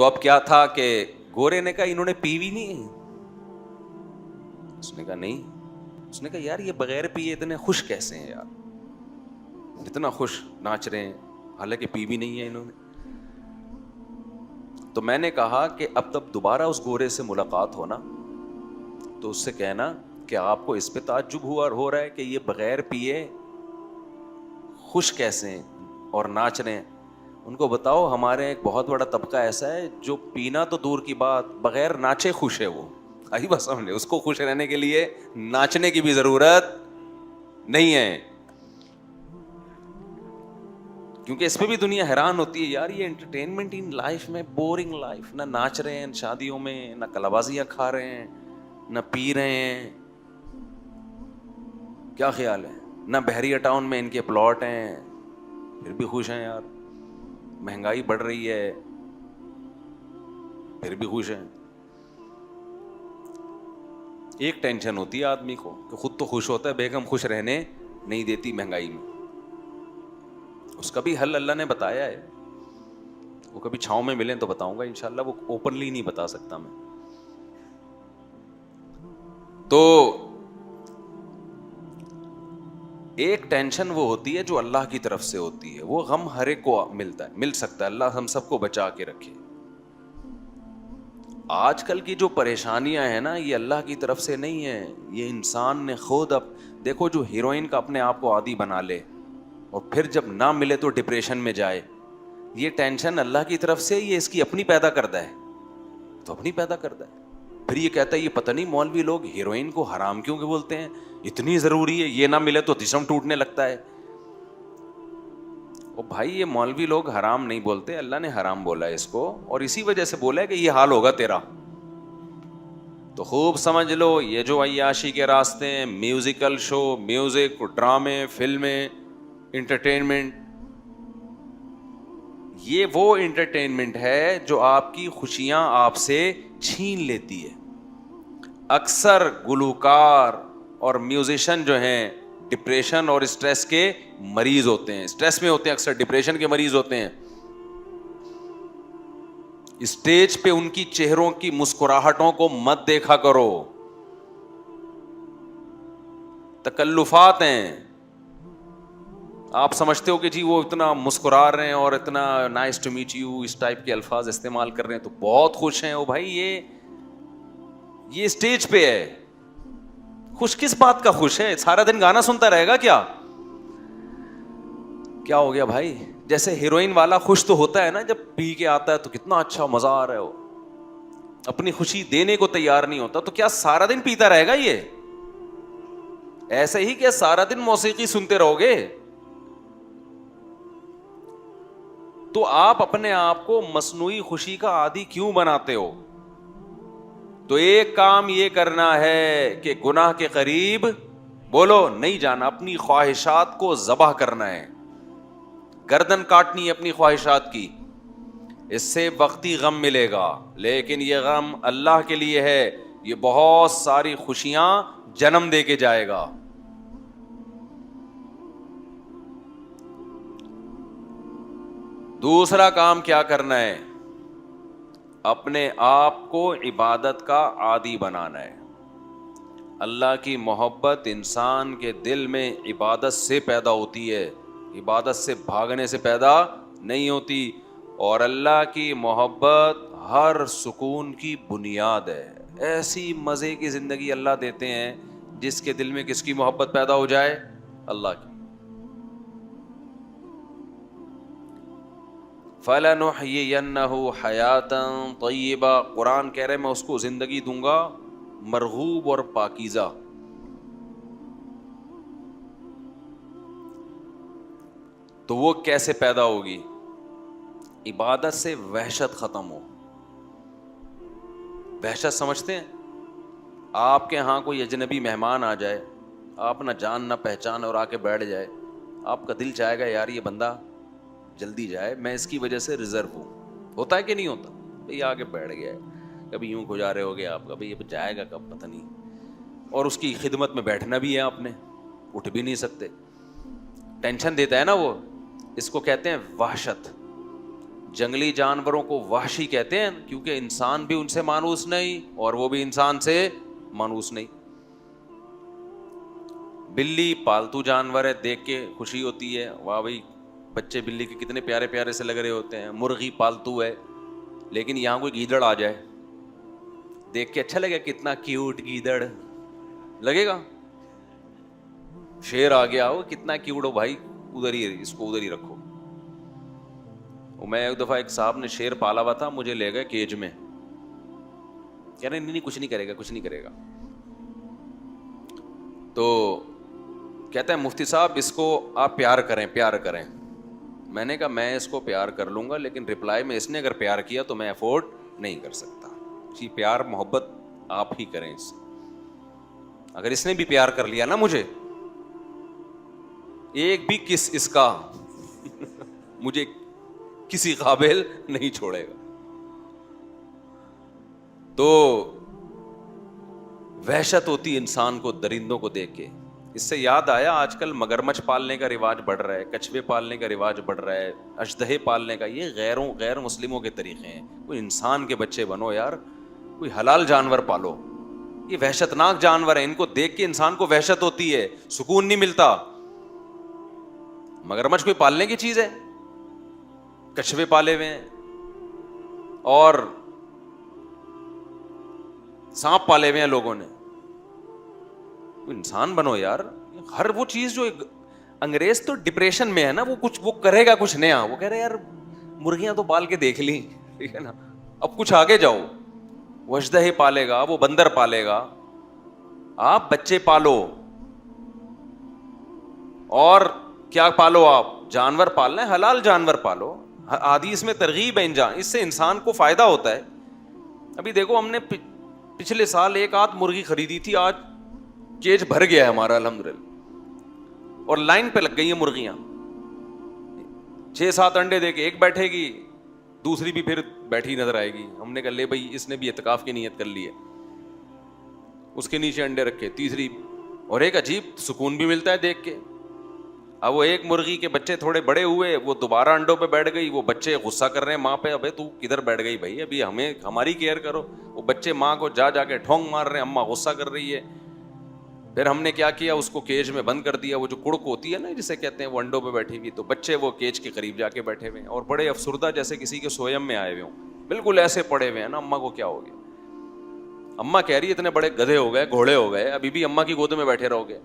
تو اب کیا تھا کہ گورے نے کہا انہوں نے پی بھی نہیں. اس نے کہا نہیں. اس نے کہا یار یہ بغیر پیے اتنے خوش کیسے ہیں یار, اتنا خوش ناچ رہے ہیں حالانکہ پی بھی نہیں ہے انہوں نے. تو میں نے کہا کہ اب تب دوبارہ اس گورے سے ملاقات ہونا تو اس سے کہنا کہ آپ کو اس پہ تعجب ہو رہا ہے کہ یہ بغیر پیے خوش کیسے ہیں اور ناچ رہے ہیں. ان کو بتاؤ ہمارے ایک بہت بڑا طبقہ ایسا ہے جو پینا تو دور کی بات بغیر ناچے خوش ہے. وہ آئی بس سمجھے, اس کو خوش رہنے کے لیے ناچنے کی بھی ضرورت نہیں ہے. کیونکہ اس پہ بھی دنیا حیران ہوتی ہے یار, یہ انٹرٹینمنٹ ان لائف میں بورنگ لائف, نہ ناچ رہے ہیں شادیوں میں, نہ کلابازیاں کھا رہے ہیں, نہ پی رہے ہیں, کیا خیال ہے, نہ بحریہ ٹاؤن میں ان کے پلاٹ ہیں پھر بھی خوش ہیں یار, مہنگائی بڑھ رہی ہے پھر بھی خوش ہیں. ایک ٹینشن ہوتی ہے آدمی کو کہ خود تو خوش ہوتا ہے, بیگم خوش رہنے نہیں دیتی مہنگائی میں. اس کا بھی حل اللہ نے بتایا ہے, وہ کبھی چھاؤں میں ملیں تو بتاؤں گا انشاءاللہ, وہ اوپنلی نہیں بتا سکتا میں. تو ایک ٹینشن وہ ہوتی ہے جو اللہ کی طرف سے ہوتی ہے, وہ غم ہر ایک کو ملتا ہے, مل سکتا ہے, اللہ ہم سب کو بچا کے رکھے. آج کل کی جو پریشانیاں ہیں نا یہ اللہ کی طرف سے نہیں ہے, یہ انسان نے خود. اب دیکھو جو ہیروئن کا اپنے آپ کو عادی بنا لے اور پھر جب نہ ملے تو ڈپریشن میں جائے, یہ ٹینشن اللہ کی طرف سے یہ اس کی اپنی پیدا کرتا ہے, تو اپنی پیدا کرتا ہے. پھر یہ کہتا ہے یہ پتہ نہیں مولوی لوگ ہیروئن کو حرام کیوں کہ بولتے ہیں, اتنی ضروری ہے, یہ نہ ملے تو جسم ٹوٹنے لگتا ہے. او بھائی یہ مولوی لوگ حرام نہیں بولتے, اللہ نے حرام بولا ہے اس کو, اور اسی وجہ سے بولا ہے کہ یہ حال ہوگا تیرا. تو خوب سمجھ لو یہ جو عیاشی کے راستے ہیں, میوزیکل شو, میوزک, ڈرامے, فلمیں, انٹرٹینمنٹ, یہ وہ انٹرٹینمنٹ ہے جو آپ کی خوشیاں آپ سے چھین لیتی ہے. اکثر گلوکار اور میوزیشین جو ہیں ڈپریشن اور اسٹریس کے مریض ہوتے ہیں, اسٹریس میں ہوتے ہیں, اکثر ڈپریشن کے مریض ہوتے ہیں. اسٹیج پہ ان کی چہروں کی مسکراہٹوں کو مت دیکھا کرو, تکلفات ہیں. آپ سمجھتے ہو کہ جی وہ اتنا مسکرا رہے ہیں اور اتنا نائس ٹو میٹ یو اس ٹائپ کے الفاظ استعمال کر رہے ہیں تو بہت خوش ہیں. او بھائی یہ اسٹیج پہ ہے, خوش کس بات کا خوش ہے, سارا دن گانا سنتا رہے گا کیا ہو گیا بھائی. جیسے ہیروئن والا خوش تو ہوتا ہے نا, جب پی کے آتا ہے تو کتنا اچھا مزہ آ رہا ہے, وہ اپنی خوشی دینے کو تیار نہیں ہوتا, تو کیا سارا دن پیتا رہے گا یہ, ایسے ہی کیا سارا دن موسیقی سنتے رہو گے. تو آپ اپنے آپ کو مصنوعی خوشی کا عادی کیوں بناتے ہو. تو ایک کام یہ کرنا ہے کہ گناہ کے قریب بولو نہیں جانا, اپنی خواہشات کو ذبح کرنا ہے, گردن کاٹنی ہے اپنی خواہشات کی. اس سے وقتی غم ملے گا لیکن یہ غم اللہ کے لیے ہے, یہ بہت ساری خوشیاں جنم دے کے جائے گا. دوسرا کام کیا کرنا ہے, اپنے آپ کو عبادت کا عادی بنانا ہے. اللہ کی محبت انسان کے دل میں عبادت سے پیدا ہوتی ہے, عبادت سے بھاگنے سے پیدا نہیں ہوتی. اور اللہ کی محبت ہر سکون کی بنیاد ہے. ایسی مزے کی زندگی اللہ دیتے ہیں جس کے دل میں کس کی محبت پیدا ہو جائے, اللہ کی. فَلَنُحْيِيَنَّهُ حَيَاةً طَيِّبَةً, قرآن کہہ رہے میں اس کو زندگی دوں گا مرغوب اور پاکیزہ. تو وہ کیسے پیدا ہوگی, عبادت سے وحشت ختم ہو. وحشت سمجھتے ہیں, آپ کے ہاں کوئی اجنبی مہمان آ جائے, آپ نہ جان نہ پہچان, اور آ کے بیٹھ جائے, آپ کا دل چاہے گا یار یہ بندہ جلدی جائے, میں اس کی وجہ سے ریزرو ہوں. ہوتا ہے کہ نہیں ہوتا, بھئی آ کے بیٹھ گیا ہے, کبھی یوں گزارے ہو گے آپ کا, بھئی یہ جائے گا کب پتہ نہیں, اور اس کی خدمت میں بیٹھنا بھی ہے آپ نے, اٹھ بھی نہیں سکتے, ٹینشن دیتا ہے نا وہ. اس کو کہتے ہیں وحشت. جنگلی جانوروں کو وحشی کہتے ہیں کیونکہ انسان بھی ان سے مانوس نہیں اور وہ بھی انسان سے مانوس نہیں. بلی پالتو جانور ہے, دیکھ کے خوشی ہوتی ہے, واہ بھائی بچے بلی کے کتنے پیارے پیارے سے لگ رہے ہوتے ہیں. مرغی پالتو ہے, لیکن یہاں کوئی گیدڑ آ جائے دیکھ کے اچھا لگے, کتنا کیوٹ گیدڑ لگے گا. شیر آ گیا ہو, کتنا کیوٹ ہو بھائی, ادھر ہی اس کو ادھر ہی رکھو. میں ایک دفعہ ایک صاحب نے شیر پالا ہوا تھا, مجھے لے گئے کیج میں, کہہ رہے نہیں کچھ نہیں کرے گا, کچھ نہیں کرے گا. تو کہتے ہیں مفتی صاحب اس کو آپ پیار کریں, پیار کریں. میں نے کہا میں اس کو پیار کر لوں گا, لیکن رپلائی میں اس نے اگر پیار کیا تو میں افورڈ نہیں کر سکتا. جی پیار محبت آپ ہی کریں اس سے. اگر اس نے بھی پیار کر لیا نا مجھے, ایک بھی کس اس کا مجھے کسی قابل نہیں چھوڑے گا. تو وحشت ہوتی انسان کو درندوں کو دیکھ کے. اس سے یاد آیا آج کل مگرمچھ پالنے کا رواج بڑھ رہا ہے, کچھوے پالنے کا رواج بڑھ رہا ہے, اژدہے پالنے کا. یہ غیر مسلموں کے طریقے ہیں. کوئی انسان کے بچے بنو یار, کوئی حلال جانور پالو. یہ وحشتناک جانور ہے, ان کو دیکھ کے انسان کو وحشت ہوتی ہے, سکون نہیں ملتا. مگرمچھ کوئی پالنے کی چیز ہے؟ کچھوے پالے ہوئے ہیں اور سانپ پالے ہوئے ہیں لوگوں نے. انسان بنو یار. ہر وہ چیز جو انگریز تو ڈپریشن میں ہے نا, وہ کرے گا کچھ نیا. وہ کہہ رہے یار مرغیاں تو پال کے دیکھ لی, ٹھیک ہے نا, اب کچھ آگے جاؤ. وہ اژدہے پالے گا, وہ بندر پالے گا. آپ بچے پالو اور کیا پالو, آپ جانور پالنا ہے, حلال جانور پالو. حدیث میں ترغیب ہے اس سے انسان کو فائدہ ہوتا ہے. ابھی دیکھو ہم نے پچھلے سال ایک آدھ مرغی خریدی تھی, آج کیج بھر گیا ہے ہمارا الحمدللہ, اور لائن پہ لگ گئی ہیں مرغیاں. 6-7 انڈے دے کے ایک بیٹھے گی, دوسری بھی پھر بیٹھی نظر آئے گی. ہم نے کہا لے بھائی اس نے بھی اعتکاف کی نیت کر لی ہے, اس کے نیچے انڈے رکھے, تیسری. اور ایک عجیب سکون بھی ملتا ہے دیکھ کے. اب وہ ایک مرغی کے بچے تھوڑے بڑے ہوئے, وہ دوبارہ انڈوں پہ بیٹھ گئی. وہ بچے غصہ کر رہے ہیں ماں پہ, ابے تو کدھر بیٹھ گئی بھائی, ابھی ہماری کیئر کرو. وہ بچے ماں کو جا کے ٹھونگ مار رہے ہیں, اماں غصہ کر رہی ہے. پھر ہم نے کیا کیا, اس کو کیج میں بند کر دیا. وہ جو کڑک ہوتی ہے نا جسے کہتے ہیں, وہ انڈوں پہ بیٹھی ہوئی, تو بچے وہ کیج کے قریب جا کے بیٹھے ہوئے ہیں اور بڑے افسردہ جیسے کسی کے سویم میں آئے ہوئے ہوں, بالکل ایسے پڑے ہوئے ہیں نا. اماں کو کیا ہو گیا؟ اماں کہہ رہی ہے اتنے بڑے گدھے ہو گئے, گھوڑے ہو گئے, ابھی بھی اماں کی گود میں بیٹھے رہو گے.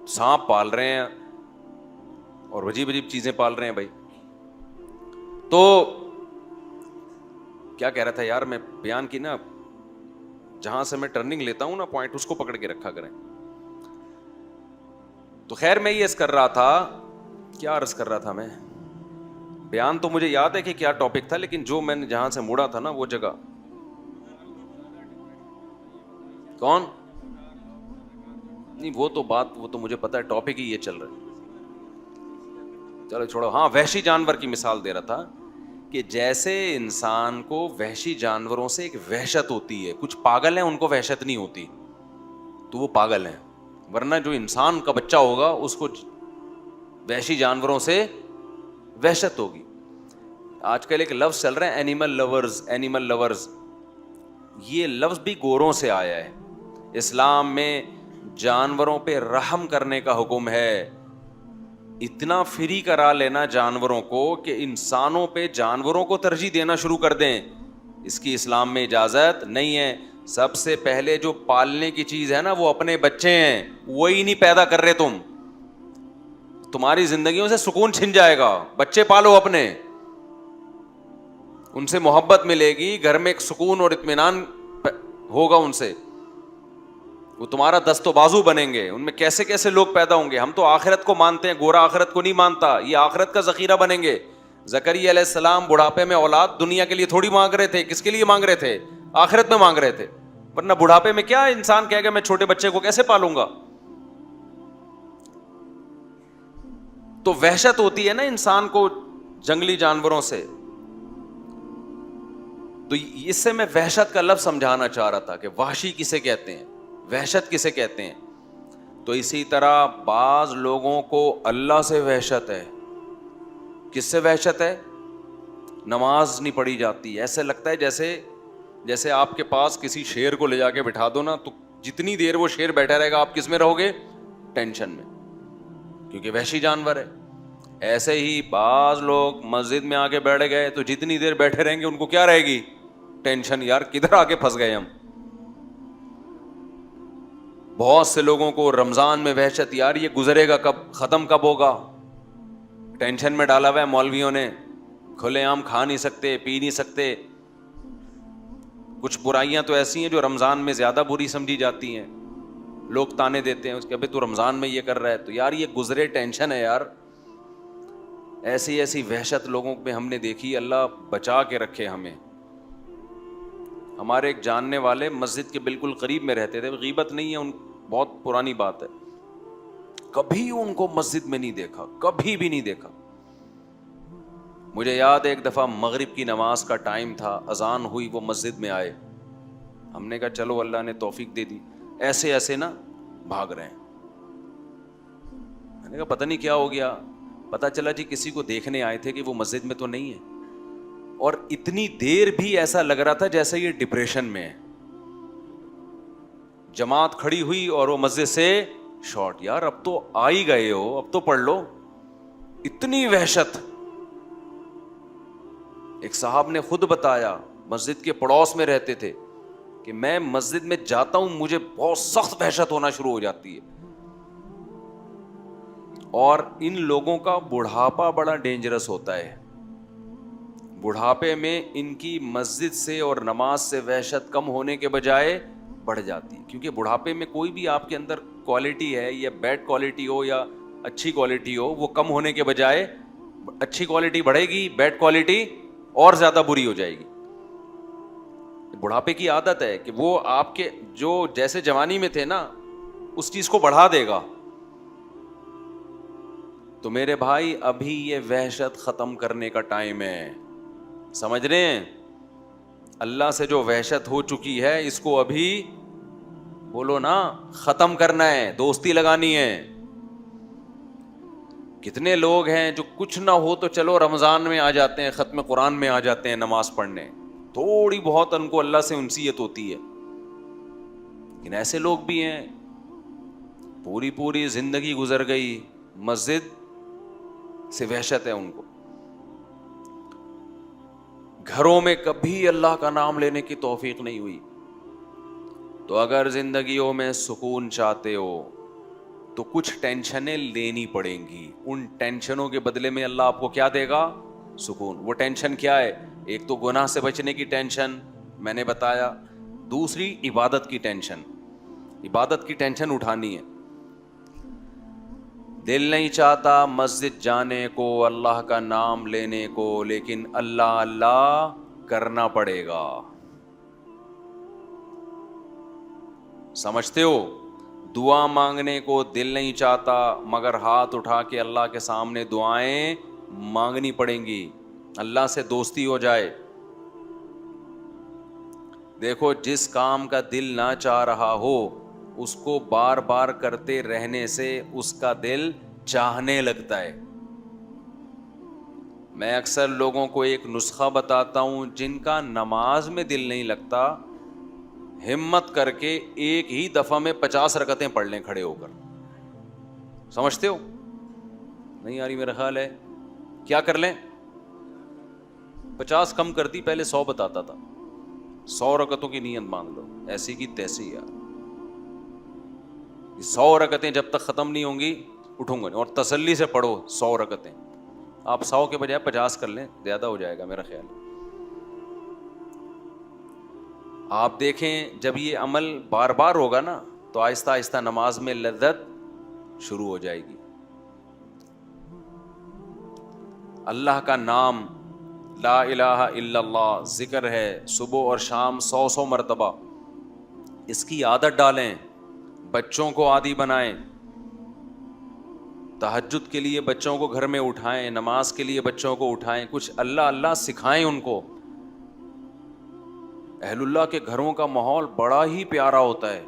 سانپ پال رہے ہیں اور عجیب عجیب چیزیں پال رہے ہیں بھائی. تو کیا کہہ رہا تھا یار میں, بیان کی نا, جہاں سے میں ٹرننگ لیتا ہوں نا پوائنٹ, اس کو پکڑ کے رکھا کریں. تو خیر میں یہ عرض کر رہا تھا, کیا عرض کر رہا تھا میں, بیان تو مجھے یاد ہے کہ کیا ٹاپک تھا, لیکن جو میں نے جہاں سے موڑا تھا نا وہ جگہ. کون؟ نہیں وہ تو بات, وہ تو مجھے پتا ہے, ٹاپک ہی یہ چل رہا ہے. چلو چھوڑو. ہاں وحشی جانور کی مثال دے رہا تھا کہ جیسے انسان کو وحشی جانوروں سے ایک وحشت ہوتی ہے. کچھ پاگل ہیں ان کو وحشت نہیں ہوتی, تو وہ پاگل ہیں. ورنہ جو انسان کا بچہ ہوگا اس کو وحشی جانوروں سے وحشت ہوگی. آج کل ایک لفظ چل رہا ہے اینیمل لورز, اینیمل لورز. یہ لفظ بھی گوروں سے آیا ہے. اسلام میں جانوروں پہ رحم کرنے کا حکم ہے. اتنا فری کرا لینا جانوروں کو کہ انسانوں پہ جانوروں کو ترجیح دینا شروع کر دیں, اس کی اسلام میں اجازت نہیں ہے. سب سے پہلے جو پالنے کی چیز ہے نا وہ اپنے بچے ہیں, وہی نہیں پیدا کر رہے تم, تمہاری زندگیوں سے سکون چھن جائے گا. بچے پالو اپنے, ان سے محبت ملے گی, گھر میں ایک سکون اور اطمینان ہوگا ان سے, وہ تمہارا دست و بازو بنیں گے. ان میں کیسے کیسے لوگ پیدا ہوں گے. ہم تو آخرت کو مانتے ہیں, گورا آخرت کو نہیں مانتا. یہ آخرت کا ذخیرہ بنیں گے. زکریا علیہ السلام بڑھاپے میں اولاد دنیا کے لیے تھوڑی مانگ رہے تھے, کس کے لیے مانگ رہے تھے؟ آخرت میں مانگ رہے تھے. ورنہ بڑھاپے میں کیا انسان کہے گا میں چھوٹے بچے کو کیسے پالوں گا. تو وحشت ہوتی ہے نا انسان کو جنگلی جانوروں سے. تو اس سے میں وحشت کا لفظ سمجھانا چاہ رہا تھا کہ وحشی کسے کہتے ہیں, وحشت کسے کہتے ہیں. تو اسی طرح بعض لوگوں کو اللہ سے وحشت ہے, کس سے وحشت ہے؟ نماز نہیں پڑھی جاتی. ایسے لگتا ہے جیسے آپ کے پاس کسی شیر کو لے جا کے بٹھا دو نا, تو جتنی دیر وہ شیر بیٹھا رہے گا آپ کس میں رہو گے؟ ٹینشن میں, کیونکہ وحشی جانور ہے. ایسے ہی بعض لوگ مسجد میں آ کے بیٹھ گئے تو جتنی دیر بیٹھے رہیں گے ان کو کیا رہے گی؟ ٹینشن. یار کدھر آ کے پھنس گئے ہم. بہت سے لوگوں کو رمضان میں وحشت, یار یہ گزرے گا کب, ختم کب ہوگا, ٹینشن میں ڈالا ہوا ہے مولویوں نے. کھلے عام کھا نہیں سکتے, پی نہیں سکتے. کچھ برائیاں تو ایسی ہیں جو رمضان میں زیادہ بری سمجھی جاتی ہیں, لوگ تانے دیتے ہیں اس کے, ابھی تو رمضان میں یہ کر رہا ہے, تو یار یہ گزرے, ٹینشن ہے یار. ایسی وحشت لوگوں میں ہم نے دیکھی, اللہ بچا کے رکھے ہمیں. ہمارے ایک جاننے والے مسجد کے بالکل قریب میں رہتے تھے, غیبت نہیں ہے, ان بہت پرانی بات ہے, کبھی ان کو مسجد میں نہیں دیکھا, کبھی بھی نہیں دیکھا. مجھے یاد ہے ایک دفعہ مغرب کی نماز کا ٹائم تھا, اذان ہوئی, وہ مسجد میں آئے. ہم نے کہا چلو اللہ نے توفیق دے دی. ایسے نا بھاگ رہے ہیں. میں نے کہا پتہ نہیں کیا ہو گیا. پتا چلا جی کسی کو دیکھنے آئے تھے کہ وہ مسجد میں تو نہیں ہے, اور اتنی دیر بھی ایسا لگ رہا تھا جیسے یہ ڈپریشن میں ہے. جماعت کھڑی ہوئی اور وہ مسجد سے شارٹ. یار اب تو آ ہی گئے ہو, اب تو پڑھ لو. اتنی وحشت. ایک صاحب نے خود بتایا, مسجد کے پڑوس میں رہتے تھے, کہ میں مسجد میں جاتا ہوں مجھے بہت سخت وحشت ہونا شروع ہو جاتی ہے. اور ان لوگوں کا بڑھاپا بڑا ڈینجرس ہوتا ہے. بڑھاپے میں ان کی مسجد سے اور نماز سے وحشت کم ہونے کے بجائے بڑھ جاتی ہے, کیونکہ بڑھاپے میں کوئی بھی آپ کے اندر کوالٹی ہے, یا بیڈ کوالٹی ہو یا اچھی کوالٹی ہو, وہ کم ہونے کے بجائے اچھی کوالٹی بڑھے گی, بیڈ کوالٹی اور زیادہ بری ہو جائے گی. بڑھاپے کی عادت ہے کہ وہ آپ کے جو جیسے جوانی میں تھے نا اس چیز کو بڑھا دے گا. تو میرے بھائی ابھی یہ وحشت ختم کرنے کا ٹائم ہے, سمجھ رہے ہیں؟ اللہ سے جو وحشت ہو چکی ہے اس کو ابھی بولو نا ختم کرنا ہے, دوستی لگانی ہے. کتنے لوگ ہیں جو کچھ نہ ہو تو چلو رمضان میں آ جاتے ہیں, ختم قرآن میں آ جاتے ہیں نماز پڑھنے, تھوڑی بہت ان کو اللہ سے انسیت ہوتی ہے. لیکن ایسے لوگ بھی ہیں پوری زندگی گزر گئی, مسجد سے وحشت ہے ان کو. گھروں میں کبھی اللہ کا نام لینے کی توفیق نہیں ہوئی. تو اگر زندگیوں میں سکون چاہتے ہو تو کچھ ٹینشنیں لینی پڑیں گی. ان ٹینشنوں کے بدلے میں اللہ آپ کو کیا دے گا؟ سکون. وہ ٹینشن کیا ہے؟ ایک تو گناہ سے بچنے کی ٹینشن میں نے بتایا, دوسری عبادت کی ٹینشن. عبادت کی ٹینشن اٹھانی ہے. دل نہیں چاہتا مسجد جانے کو, اللہ کا نام لینے کو, لیکن اللہ کرنا پڑے گا. سمجھتے ہو؟ دعا مانگنے کو دل نہیں چاہتا, مگر ہاتھ اٹھا کے اللہ کے سامنے دعائیں مانگنی پڑیں گی, اللہ سے دوستی ہو جائے. دیکھو جس کام کا دل نہ چاہ رہا ہو اس کو بار بار کرتے رہنے سے اس کا دل چاہنے لگتا ہے. میں اکثر لوگوں کو ایک نسخہ بتاتا ہوں, جن کا نماز میں دل نہیں لگتا, ہمت کر کے ایک ہی دفعہ میں 50 رکعتیں پڑھ لیں کھڑے ہو کر. سمجھتے ہو؟ نہیں آ رہی میرا خیال ہے. کیا کر لیں؟ 50 کم کرتی, پہلے 100 بتاتا تھا. 100 رکعتوں کی نیت مان لو, ایسی کی تیسی. یار 100 رکعتیں جب تک ختم نہیں ہوں گی اٹھوں گا نہیں, اور تسلی سے پڑھو 100 رکعتیں. آپ 100 کے بجائے 50 کر لیں, زیادہ ہو جائے گا میرا خیال. آپ دیکھیں جب یہ عمل بار بار ہوگا نا تو آہستہ آہستہ نماز میں لذت شروع ہو جائے گی. اللہ کا نام لا الہ الا اللہ ذکر ہے, صبح اور شام 100 مرتبہ. اس کی عادت ڈالیں, بچوں کو عادی بنائیں. تہجد کے لیے بچوں کو گھر میں اٹھائیں, نماز کے لیے بچوں کو اٹھائیں, کچھ اللہ سکھائیں ان کو. اہل اللہ کے گھروں کا ماحول بڑا ہی پیارا ہوتا ہے.